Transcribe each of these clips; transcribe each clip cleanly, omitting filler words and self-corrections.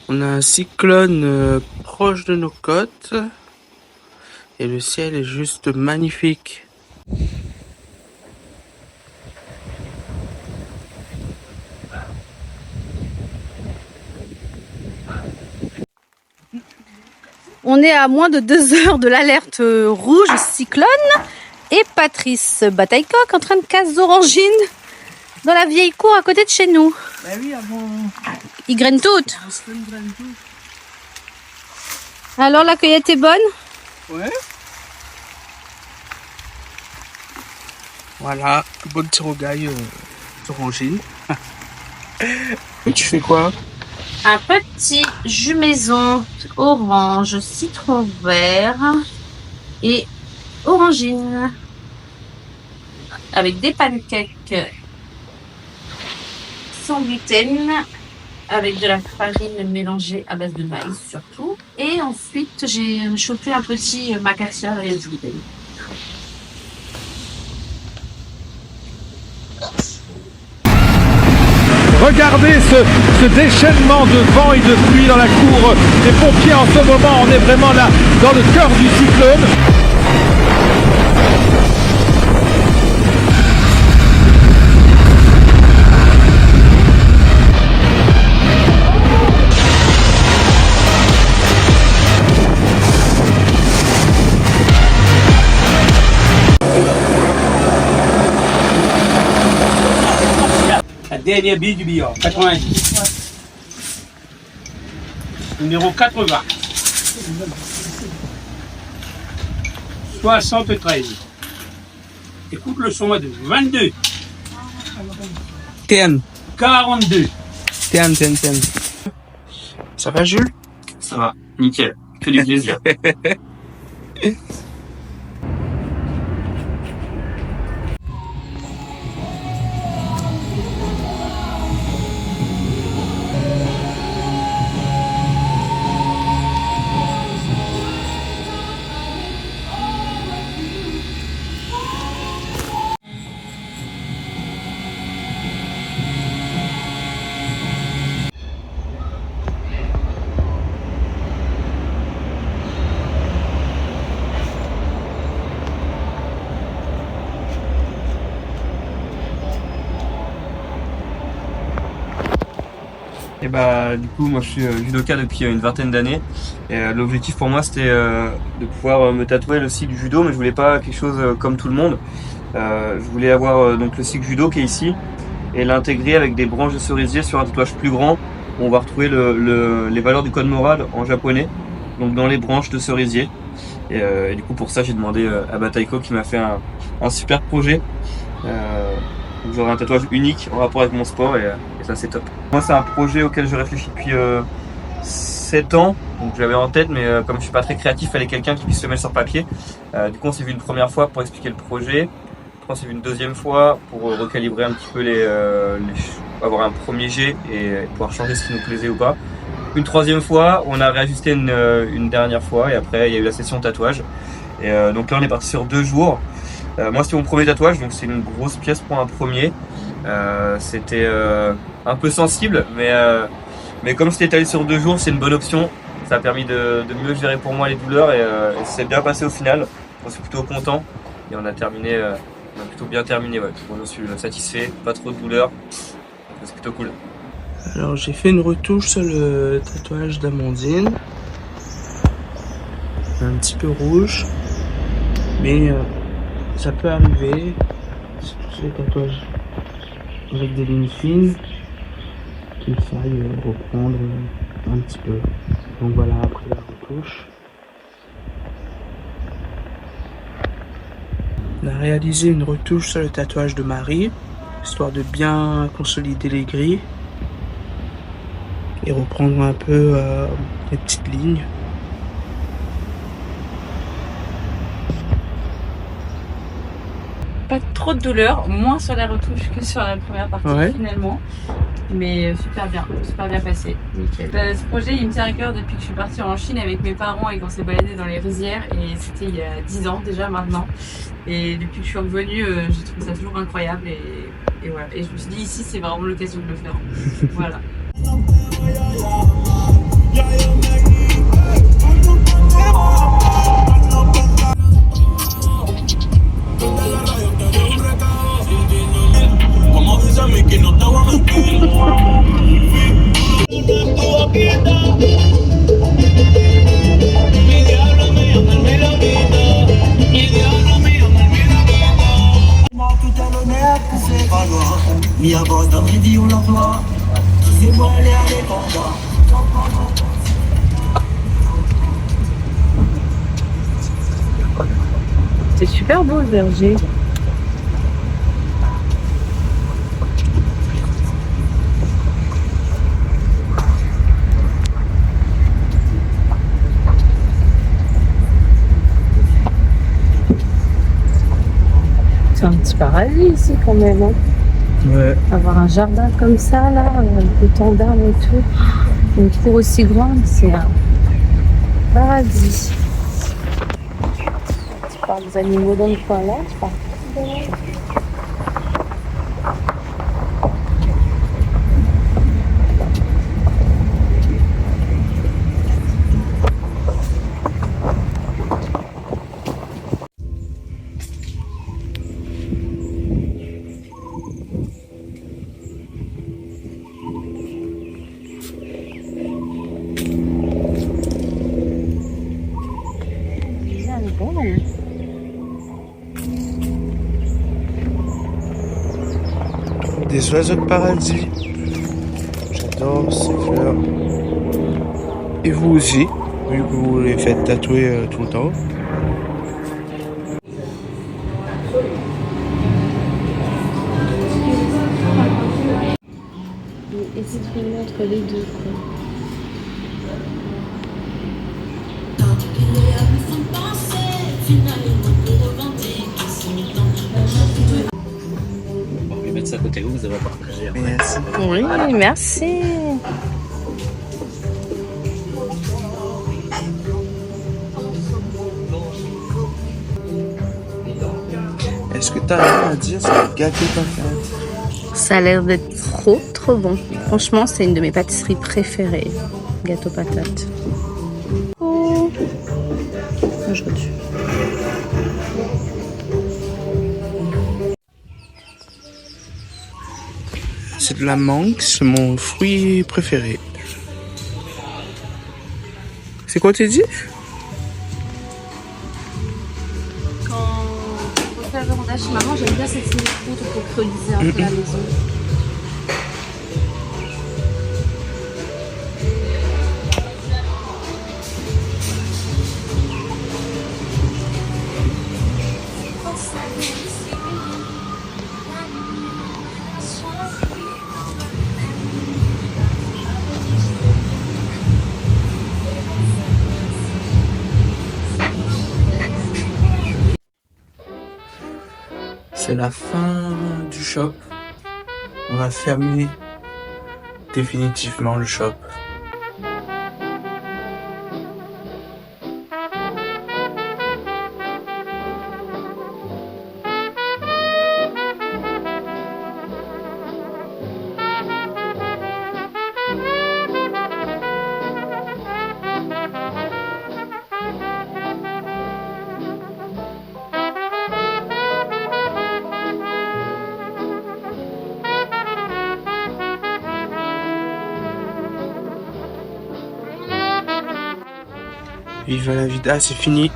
On a un cyclone proche de nos côtes et le ciel est juste magnifique. On est à moins de 2 heures de l'alerte rouge cyclone et Patrice Bataillecoq en train de casser orangines dans la vieille cour à côté de chez nous. Bah oui, avant. Ils grainent toutes. Alors la cueillette est bonne? Ouais. Voilà, bonne tirogaille d'orangine. Et tu fais quoi? Un petit jus maison orange, citron vert et orangine avec des pancakes sans gluten avec de la farine mélangée à base de maïs surtout. Et ensuite j'ai chopé un petit macassar et du gluten. Regardez ce déchaînement de vent et de pluie dans la cour des pompiers en ce moment. On est vraiment là dans le cœur du cyclone. La dernière bille du billard, 90. Numéro 80. 73. Écoute le son de 22. Tiens, 42. tiens. Ça va, Jules? Ça va, nickel. Que du plaisir. Et bah du coup moi je suis judoka depuis une vingtaine d'années et l'objectif pour moi c'était de pouvoir me tatouer le cycle judo, mais je voulais pas quelque chose comme tout le monde. Je voulais avoir donc le cycle judo qui est ici et l'intégrer avec des branches de cerisier sur un tatouage plus grand où on va retrouver les valeurs du code moral en japonais, donc dans les branches de cerisier. Et du coup pour ça j'ai demandé à Bataillecoq qui m'a fait un super projet. J'aurai un tatouage unique en rapport avec mon sport et ça c'est top. Moi c'est un projet auquel je réfléchis depuis 7 ans, donc je l'avais en tête, mais comme je suis pas très créatif, il fallait quelqu'un qui puisse le mettre sur papier. Du coup on s'est vu une première fois pour expliquer le projet, on s'est vu une deuxième fois pour recalibrer un petit peu avoir un premier jet et pouvoir changer ce qui nous plaisait ou pas. Une troisième fois, on a réajusté une dernière fois et après il y a eu la session tatouage. Et donc là on est parti sur 2 jours. Moi c'était mon premier tatouage, donc c'est une grosse pièce pour un premier. C'était un peu sensible, mais comme c'était étalé sur 2 jours, c'est une bonne option. Ça a permis de mieux gérer pour moi les douleurs et c'est bien passé au final. On suis plutôt content et on a plutôt bien terminé. Ouais. Moi, je suis satisfait, pas trop de douleurs, c'est plutôt cool. Alors j'ai fait une retouche sur le tatouage d'Amandine. Un petit peu rouge, mais ça peut arriver. C'est tous les tatouages avec des lignes fines qu'il faille reprendre un petit peu. Donc voilà, après la retouche. On a réalisé une retouche sur le tatouage de Marie, histoire de bien consolider les gris et reprendre un peu les petites lignes. Pas trop de douleur, moins sur la retouche que sur la première partie finalement. Mais super bien passé, nickel. Ce projet il me tient à cœur depuis que je suis partie en Chine avec mes parents et qu'on s'est baladé dans les rizières, et c'était il y a 10 ans déjà maintenant. Et depuis que je suis revenue, j'ai trouvé ça toujours incroyable et voilà. Et je me suis dit ici c'est vraiment l'occasion de le faire. Voilà. C'est super beau le verger. C'est un petit paradis ici quand même. Hein. Ouais. Avoir un jardin comme ça, là, avec autant d'arbres et tout, une cour aussi grande, c'est un paradis. Tu parles des animaux dans le coin là, tu parles. Des oiseaux de paradis. J'adore ces fleurs. Et vous aussi, vu que vous les faites tatouer tout le temps. Essaye de filmer entre les deux. On va mettre ça à côté, vous allez partager. Merci. Oui, merci. Est-ce que t'as rien à dire sur le gâteau patate? Ça a l'air d'être trop bon. Franchement, c'est une de mes pâtisseries préférées. Gâteau patate. Oh. Aujourd'hui. C'est de la mangue, c'est mon fruit préféré. C'est quoi tu dis? Quand on fait un bordage chez maman, j'aime bien cette semi-croûte pour creuser un peu la maison. C'est la fin du shop. On va fermer définitivement le shop. Viva la vida, c'est fini.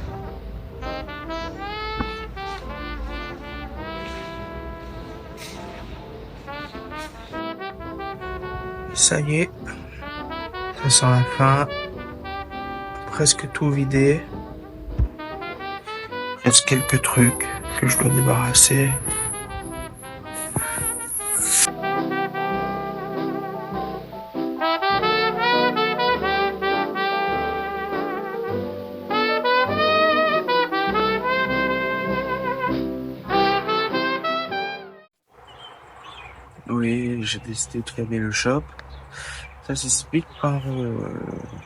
Ça y est, ça sent la fin. Presque tout vidé. Il reste quelques trucs que je dois débarrasser. Oui, j'ai décidé de fermer le shop. Ça s'explique par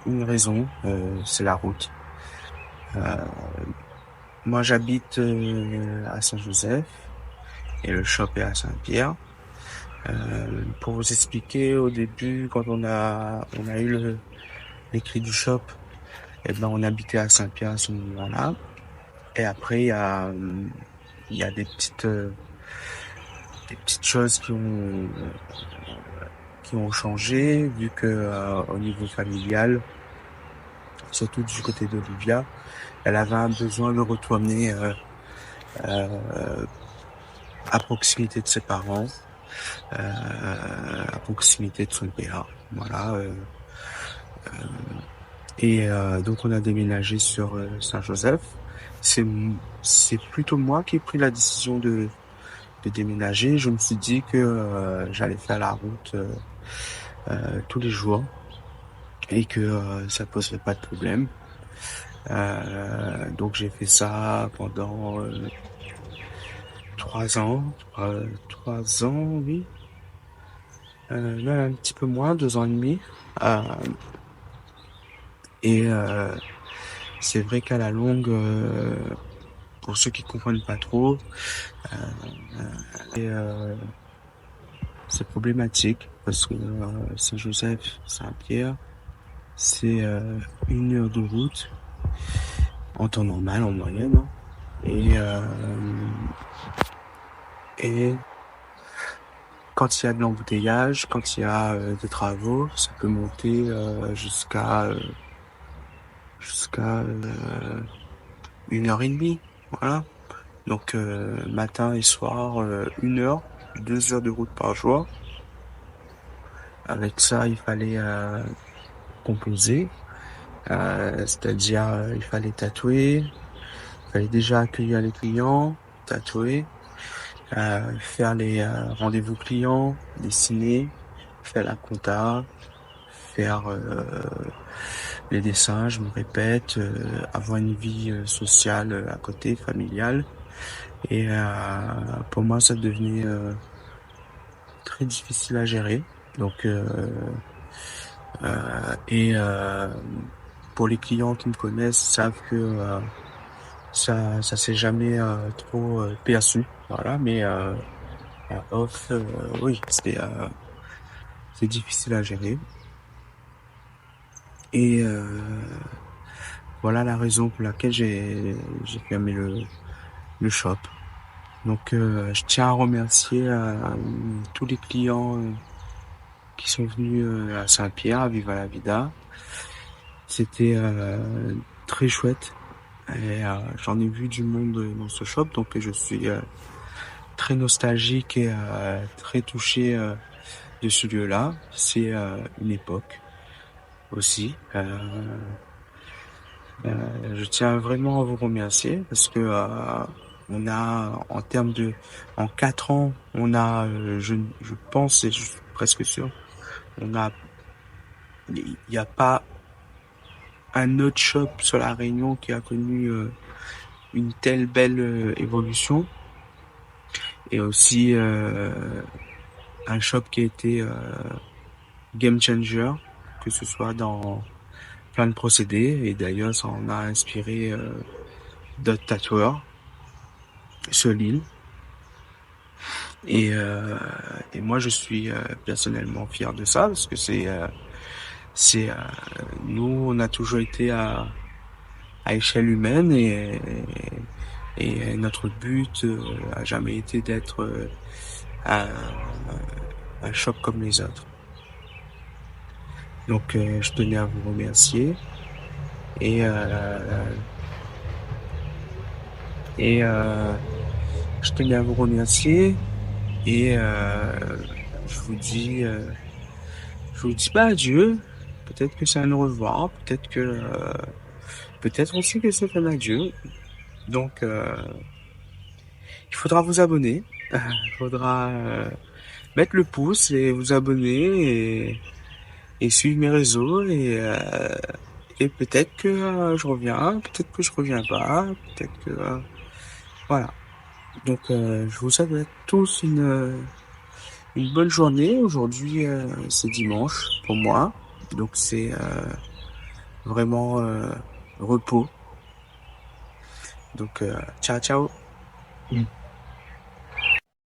une raison, c'est la route. Moi j'habite à Saint-Joseph et le shop est à Saint-Pierre. Pour vous expliquer, au début, quand on a eu l'écrit du shop, eh ben on habitait à Saint-Pierre à ce moment-là. Et après il y a des petites choses qui ont changé, vu que au niveau familial, surtout du côté d'Olivia, elle avait un besoin de retourner à proximité de ses parents, à proximité de son père. Voilà. Donc on a déménagé sur Saint-Joseph. C'est plutôt moi qui ai pris la décision de déménager. Je me suis dit que j'allais faire la route tous les jours et que ça poserait pas de problème. Donc j'ai fait ça pendant 3 ans, 3 ans, oui, même un petit peu moins, 2 ans et demi. Et c'est vrai qu'à la longue, pour ceux qui comprennent pas trop, c'est problématique parce que Saint-Joseph, Saint-Pierre, c'est 1 heure de route en temps normal, en moyenne. Hein. Et quand il y a de l'embouteillage, quand il y a des travaux, ça peut monter jusqu'à 1 heure et demie. Voilà. Donc matin et soir, 1 heure, 2 heures de route par jour. Avec ça, il fallait composer, c'est-à-dire il fallait tatouer, il fallait déjà accueillir les clients, tatouer, faire les rendez-vous clients, dessiner, faire la compta, faire les dessins, je me répète, avoir une vie sociale à côté, familiale. Et pour moi, ça devenait très difficile à gérer. Donc, pour les clients qui me connaissent, savent que ça s'est jamais trop perçu. Voilà, mais off, oui, c'est difficile à gérer. Et voilà la raison pour laquelle j'ai fermé le shop. Donc je tiens à remercier tous les clients qui sont venus à Saint-Pierre, à Viva la Vida. C'était très chouette et j'en ai vu du monde dans ce shop, donc je suis très nostalgique et très touché de ce lieu-là. C'est une époque aussi. Je tiens vraiment à vous remercier parce que on a, en 4 ans, on a, je pense et je suis presque sûr, il n'y a pas un autre shop sur la Réunion qui a connu une telle belle évolution, et aussi un shop qui a été game changer, que ce soit dans plein de procédés, et d'ailleurs ça en a inspiré d'autres tatoueurs sur l'île. Et moi je suis personnellement fier de ça parce que c'est nous on a toujours été à échelle humaine, et notre but a jamais été d'être un shop comme les autres. Donc je tenais à vous remercier et je tenais à vous remercier et je vous dis adieu. Peut-être que c'est un au revoir, peut-être aussi que c'est un adieu. Donc il faudra vous abonner, il faudra mettre le pouce et vous abonner et suivre mes réseaux, et peut-être que je reviens, peut-être que je reviens pas, peut-être que voilà. Donc je vous souhaite à tous une bonne journée. Aujourd'hui c'est dimanche pour moi, donc c'est vraiment repos. Donc ciao ciao.